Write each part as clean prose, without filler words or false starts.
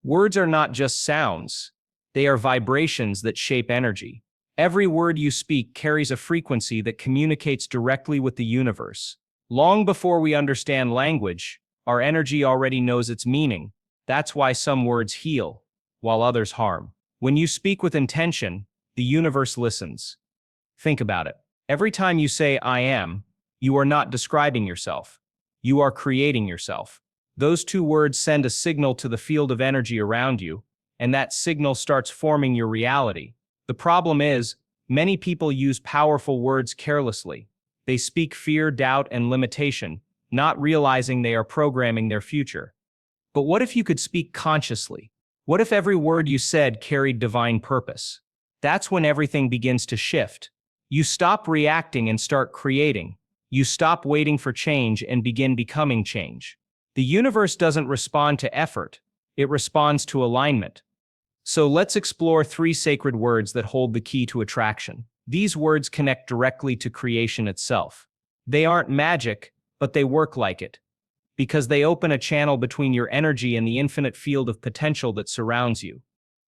Words are not just sounds. They are vibrations that shape energy. Every word you speak carries a frequency that communicates directly with the universe. Long before we understand language, our energy already knows its meaning. That's why some words heal, while others harm. When you speak with intention, the universe listens. Think about it. Every time you say, I am, you are not describing yourself. You are creating yourself. Those two words send a signal to the field of energy around you, and that signal starts forming your reality. The problem is, many people use powerful words carelessly. They speak fear, doubt, and limitation, not realizing they are programming their future. But what if you could speak consciously? What if every word you said carried divine purpose? That's when everything begins to shift. You stop reacting and start creating. You stop waiting for change and begin becoming change. The universe doesn't respond to effort, it responds to alignment. So let's explore 3 sacred words that hold the key to attraction. These words connect directly to creation itself. They aren't magic, but they work like it, because they open a channel between your energy and the infinite field of potential that surrounds you.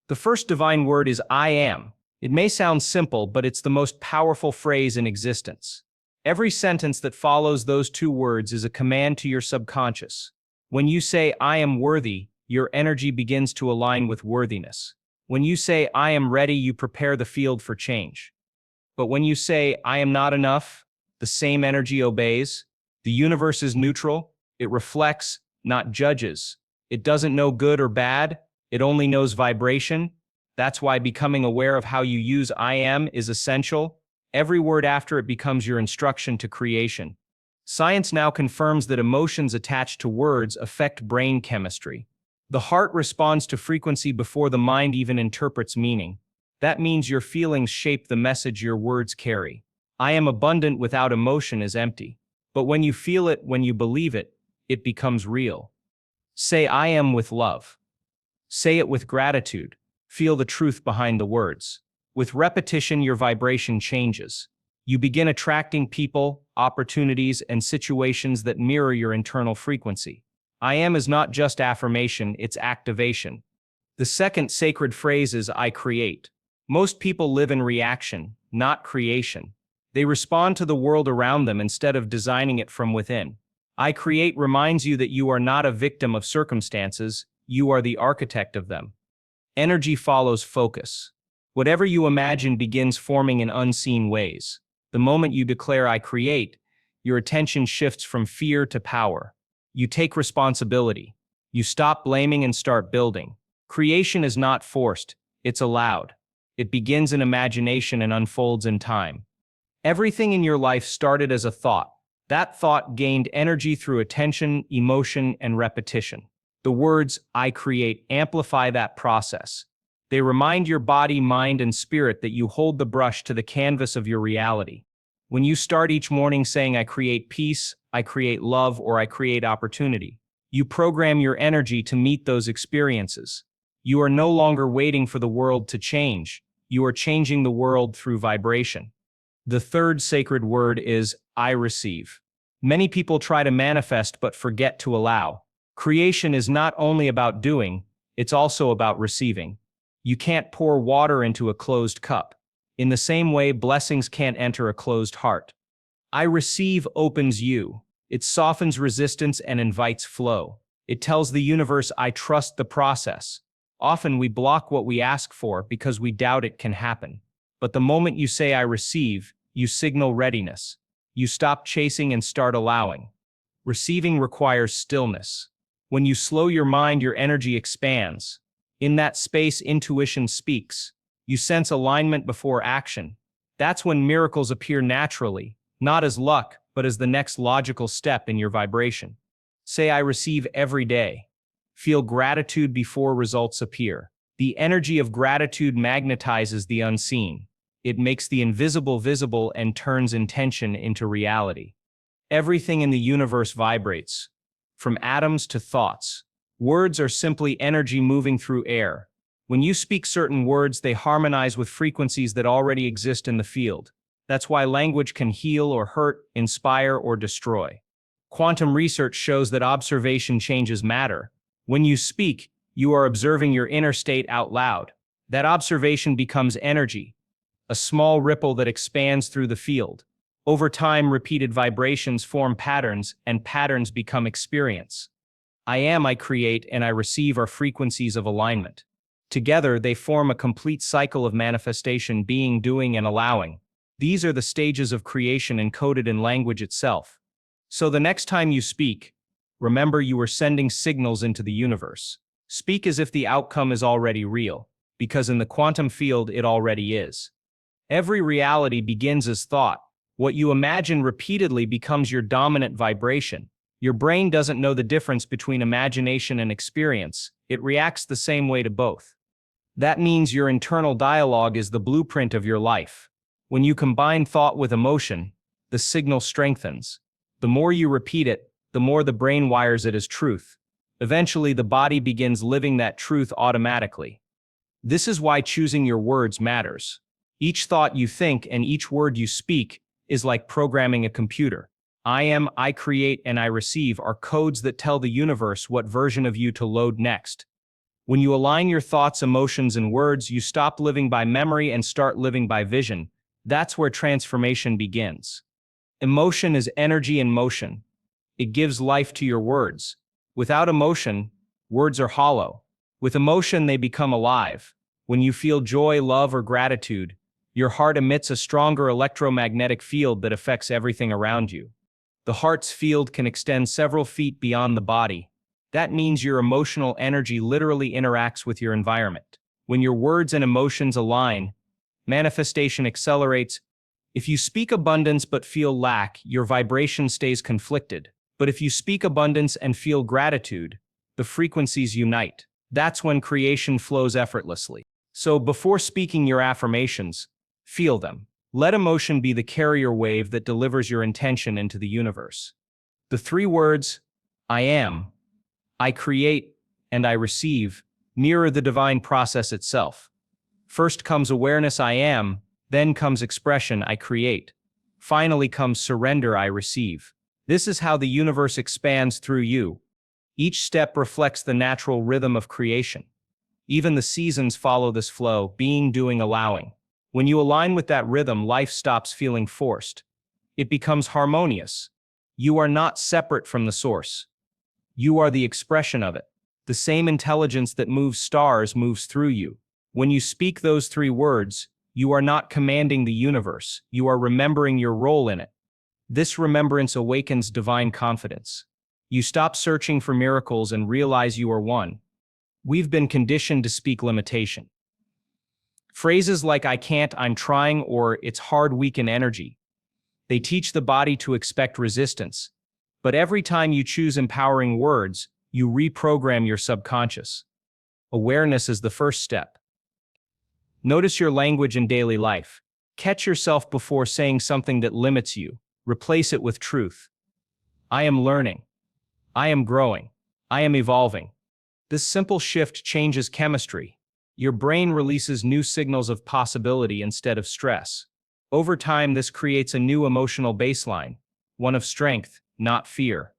The first divine word is I am. It may sound simple, but it's the most powerful phrase in existence. Every sentence that follows those 2 words is a command to your subconscious. When you say, I am worthy, your energy begins to align with worthiness. When you say, I am ready, you prepare the field for change. But when you say, I am not enough, the same energy obeys. The universe is neutral. It reflects, not judges. It doesn't know good or bad. It only knows vibration. That's why becoming aware of how you use I am is essential. Every word after it becomes your instruction to creation. Science now confirms that emotions attached to words affect brain chemistry. The heart responds to frequency before the mind even interprets meaning. That means your feelings shape the message your words carry. I am abundant without emotion is empty. But when you feel it, when you believe it, it becomes real. Say I am with love. Say it with gratitude. Feel the truth behind the words. With repetition, your vibration changes. You begin attracting people, opportunities, and situations that mirror your internal frequency. I am is not just affirmation, it's activation. The second sacred phrase is I create. Most people live in reaction, not creation. They respond to the world around them instead of designing it from within. I create reminds you that you are not a victim of circumstances, you are the architect of them. Energy follows focus. Whatever you imagine begins forming in unseen ways. The moment you declare I create, your attention shifts from fear to power. You take responsibility. You stop blaming and start building. Creation is not forced, it's allowed. It begins in imagination and unfolds in time. Everything in your life started as a thought. That thought gained energy through attention, emotion, and repetition. The words I create amplify that process. They remind your body, mind, and spirit that you hold the brush to the canvas of your reality. When you start each morning saying I create peace, I create love, or I create opportunity, you program your energy to meet those experiences. You are no longer waiting for the world to change. You are changing the world through vibration. The third sacred word is I receive. Many people try to manifest but forget to allow. Creation is not only about doing, it's also about receiving. You can't pour water into a closed cup. In the same way, blessings can't enter a closed heart. I receive opens you. It softens resistance and invites flow. It tells the universe I trust the process. Often we block what we ask for because we doubt it can happen. But the moment you say I receive, you signal readiness. You stop chasing and start allowing. Receiving requires stillness. When you slow your mind, your energy expands. In that space, intuition speaks. You sense alignment before action. That's when miracles appear naturally, not as luck, but as the next logical step in your vibration. Say I receive every day. Feel gratitude before results appear. The energy of gratitude magnetizes the unseen. It makes the invisible visible and turns intention into reality. Everything in the universe vibrates, from atoms to thoughts. Words are simply energy moving through air. When you speak certain words, they harmonize with frequencies that already exist in the field. That's why language can heal or hurt, inspire or destroy. Quantum research shows that observation changes matter. When you speak, You are observing your inner state out loud. That observation becomes energy, a small ripple that expands through the field. Over time, repeated vibrations form patterns, and patterns become experience. I am, I create, and I receive are frequencies of alignment. Together, they form a complete cycle of manifestation, being, doing, and allowing. These are the stages of creation encoded in language itself. So the next time you speak, remember you are sending signals into the universe. Speak as if the outcome is already real, because in the quantum field it already is. Every reality begins as thought. What you imagine repeatedly becomes your dominant vibration. Your brain doesn't know the difference between imagination and experience. It reacts the same way to both. That means your internal dialogue is the blueprint of your life. When you combine thought with emotion, the signal strengthens. The more you repeat it, the more the brain wires it as truth. Eventually, the body begins living that truth automatically. This is why choosing your words matters. Each thought you think and each word you speak is like programming a computer. I am, I create, and I receive are codes that tell the universe what version of you to load next. When you align your thoughts, emotions, and words, you stop living by memory and start living by vision. That's where transformation begins. Emotion is energy in motion. It gives life to your words. Without emotion, words are hollow. With emotion, they become alive. When you feel joy, love, or gratitude, your heart emits a stronger electromagnetic field that affects everything around you. The heart's field can extend several feet beyond the body. That means your emotional energy literally interacts with your environment. When your words and emotions align, manifestation accelerates. If you speak abundance but feel lack, your vibration stays conflicted. But if you speak abundance and feel gratitude, the frequencies unite. That's when creation flows effortlessly. So before speaking your affirmations, feel them. Let emotion be the carrier wave that delivers your intention into the universe. The three words, I am, I create, and I receive, mirror the divine process itself. First comes awareness, I am, then comes expression, I create. Finally comes surrender, I receive. This is how the universe expands through you. Each step reflects the natural rhythm of creation. Even the seasons follow this flow, being, doing, allowing. When you align with that rhythm, life stops feeling forced. It becomes harmonious. You are not separate from the source. You are the expression of it. The same intelligence that moves stars moves through you. When you speak those three words, you are not commanding the universe. You are remembering your role in it. This remembrance awakens divine confidence. You stop searching for miracles and realize you are one. We've been conditioned to speak limitation. Phrases like I can't, I'm trying, or it's hard weaken energy. They teach the body to expect resistance. But every time you choose empowering words, you reprogram your subconscious. Awareness is the first step. Notice your language in daily life. Catch yourself before saying something that limits you. Replace it with truth. I am learning. I am growing. I am evolving. This simple shift changes chemistry. Your brain releases new signals of possibility instead of stress. Over time, this creates a new emotional baseline, one of strength, not fear.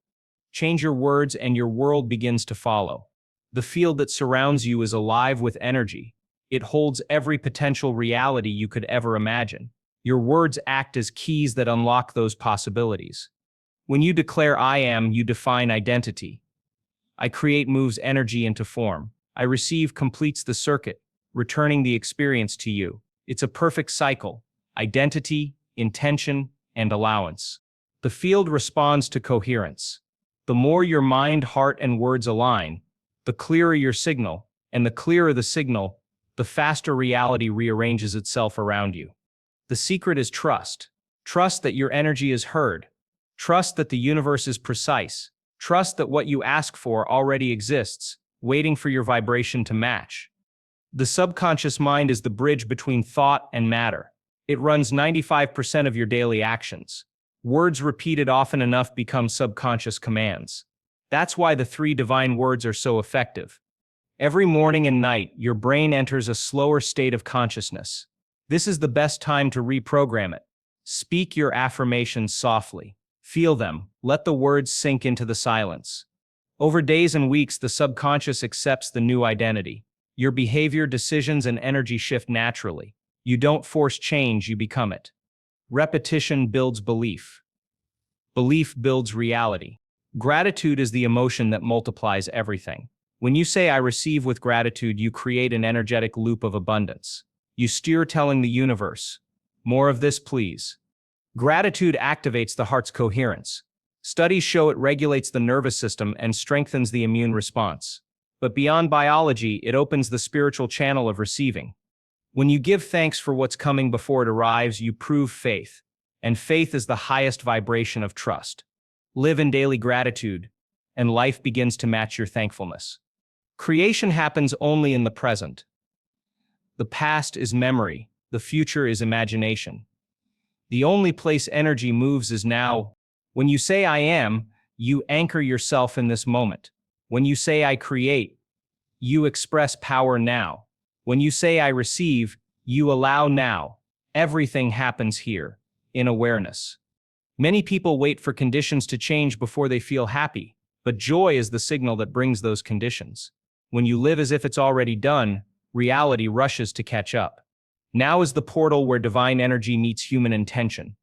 Change your words and your world begins to follow. The field that surrounds you is alive with energy. It holds every potential reality you could ever imagine. Your words act as keys that unlock those possibilities. When you declare I am, you define identity. I create moves energy into form. I receive completes the circuit, returning the experience to you. It's a perfect cycle: identity, intention, and allowance. The field responds to coherence. The more your mind, heart, and words align, the clearer your signal, and the clearer the signal, the faster reality rearranges itself around you. The secret is trust. Trust that your energy is heard. Trust that the universe is precise. Trust that what you ask for already exists, waiting for your vibration to match. The subconscious mind is the bridge between thought and matter. It runs 95% of your daily actions. Words repeated often enough become subconscious commands. That's why the three divine words are so effective. Every morning and night, your brain enters a slower state of consciousness. This is the best time to reprogram it. Speak your affirmations softly. Feel them. Let the words sink into the silence. Over days and weeks, the subconscious accepts the new identity. Your behavior, decisions, and energy shift naturally. You don't force change, you become it. Repetition builds belief. Belief builds reality. Gratitude is the emotion that multiplies everything. When you say, "I receive with gratitude," you create an energetic loop of abundance. You steer telling the universe, "More of this, please." Gratitude activates the heart's coherence. Studies show it regulates the nervous system and strengthens the immune response. But beyond biology, it opens the spiritual channel of receiving. When you give thanks for what's coming before it arrives, you prove faith. And faith is the highest vibration of trust. Live in daily gratitude, and life begins to match your thankfulness. Creation happens only in the present. The past is memory, the future is imagination. The only place energy moves is now. When you say "I am," you anchor yourself in this moment. When you say "I create," you express power now. When you say "I receive," you allow now. Everything happens here, in awareness. Many people wait for conditions to change before they feel happy, but joy is the signal that brings those conditions. When you live as if it's already done, reality rushes to catch up. Now is the portal where divine energy meets human intention.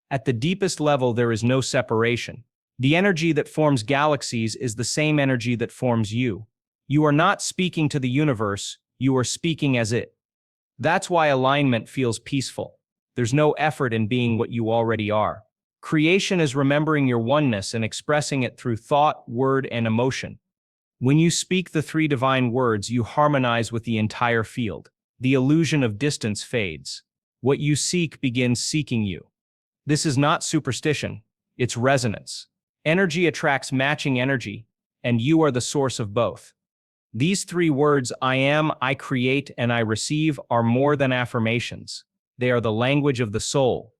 At the deepest level, there is no separation. The energy that forms galaxies is the same energy that forms you. You are not speaking to the universe, you are speaking as it. That's why alignment feels peaceful. There's no effort in being what you already are. Creation is remembering your oneness and expressing it through thought, word, and emotion. When you speak the three divine words, you harmonize with the entire field. The illusion of distance fades. What you seek begins seeking you. This is not superstition, it's resonance. Energy attracts matching energy, and you are the source of both. These three words, "I am," "I create," and "I receive," are more than affirmations. They are the language of the soul.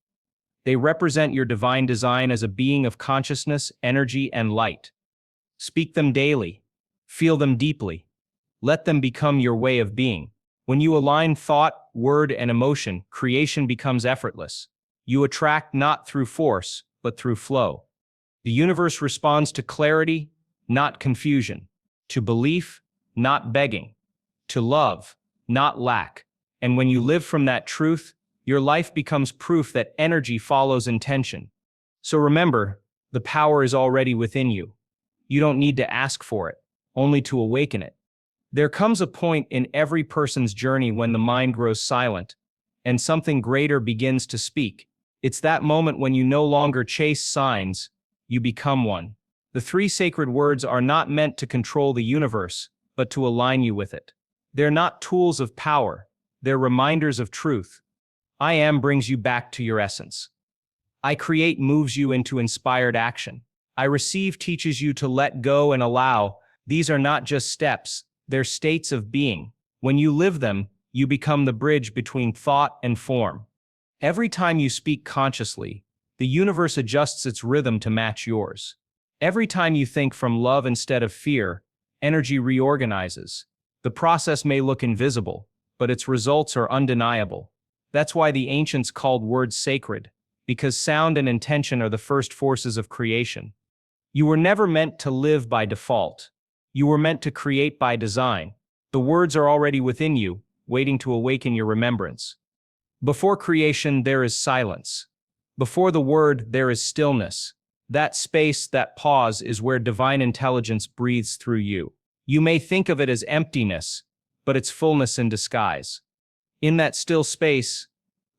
They represent your divine design as a being of consciousness, energy, and light. Speak them daily. Feel them deeply. Let them become your way of being. When you align thought, word, and emotion, creation becomes effortless. You attract not through force, but through flow. The universe responds to clarity, not confusion, to belief, not begging, to love, not lack. And when you live from that truth, your life becomes proof that energy follows intention. So remember, the power is already within you. You don't need to ask for it, only to awaken it. There comes a point in every person's journey when the mind grows silent, and something greater begins to speak. It's that moment when you no longer chase signs, you become one. The three sacred words are not meant to control the universe, but to align you with it. They're not tools of power, they're reminders of truth. "I am" brings you back to your essence. "I create" moves you into inspired action. "I receive" teaches you to let go and allow. These are not just steps, they're states of being. When you live them, you become the bridge between thought and form. Every time you speak consciously, the universe adjusts its rhythm to match yours. Every time you think from love instead of fear, energy reorganizes. The process may look invisible, but its results are undeniable. That's why the ancients called words sacred, because sound and intention are the first forces of creation. You were never meant to live by default. You were meant to create by design. The words are already within you, waiting to awaken your remembrance. Before creation, there is silence. Before the word, there is stillness. That space, that pause, is where divine intelligence breathes through you. You may think of it as emptiness, but it's fullness in disguise. In that still space,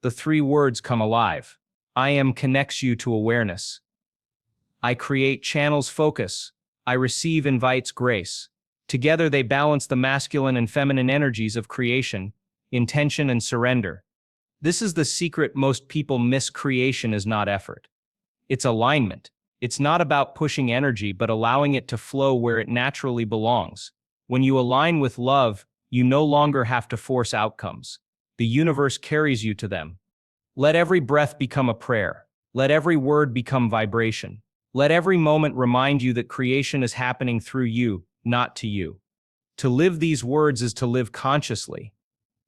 the three words come alive. "I am" connects you to awareness. "I create" channels focus. "I receive" invites grace. Together they balance the masculine and feminine energies of creation, intention, and surrender. This is the secret most people miss. Creation is not effort. It's alignment. It's not about pushing energy, but allowing it to flow where it naturally belongs. When you align with love, you no longer have to force outcomes. The universe carries you to them. Let every breath become a prayer. Let every word become vibration. Let every moment remind you that creation is happening through you, not to you. To live these words is to live consciously.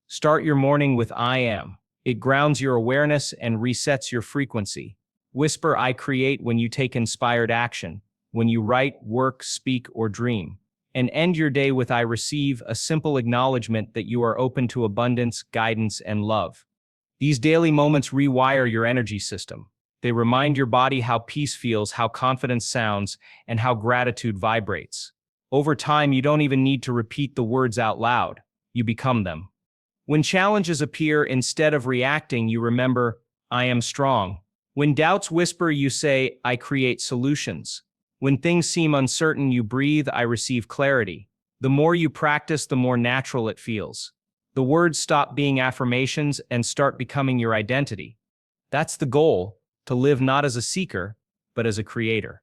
Start your morning with "I am." It grounds your awareness and resets your frequency. Whisper "I create" when you take inspired action. when you write, work, speak, or dream. And end your day with I receive, a simple acknowledgement that you are open to abundance, guidance, and love. These daily moments rewire your energy system. They remind your body how peace feels, how confidence sounds, and how gratitude vibrates. Over time, you don't even need to repeat the words out loud. You become them. When challenges appear, instead of reacting, you remember, I am strong. When doubts whisper, you say, I create solutions. When things seem uncertain, you breathe, I receive clarity. The more you practice, the more natural it feels. The words stop being affirmations and start becoming your identity. That's the goal, to live not as a seeker, but as a creator.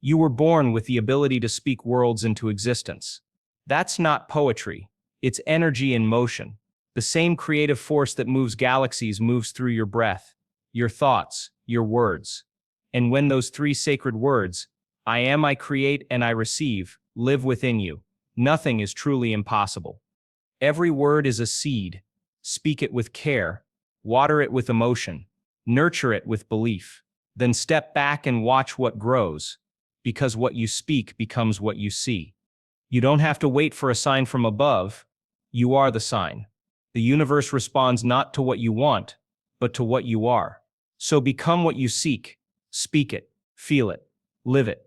You were born with the ability to speak worlds into existence. That's not poetry, it's energy in motion. The same creative force that moves galaxies moves through your breath, your thoughts, your words. And when those three sacred words, I am, I create, and I receive, live within you, nothing is truly impossible. Every word is a seed. Speak it with care, water it with emotion, nurture it with belief. Then step back and watch what grows, because what you speak becomes what you see. You don't have to wait for a sign from above. You are the sign. The universe responds not to what you want, but to what you are. So become what you seek. Speak it, feel it, live it.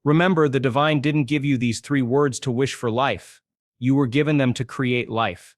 Remember, the divine didn't give you these three words to wish for life. You were given them to create life.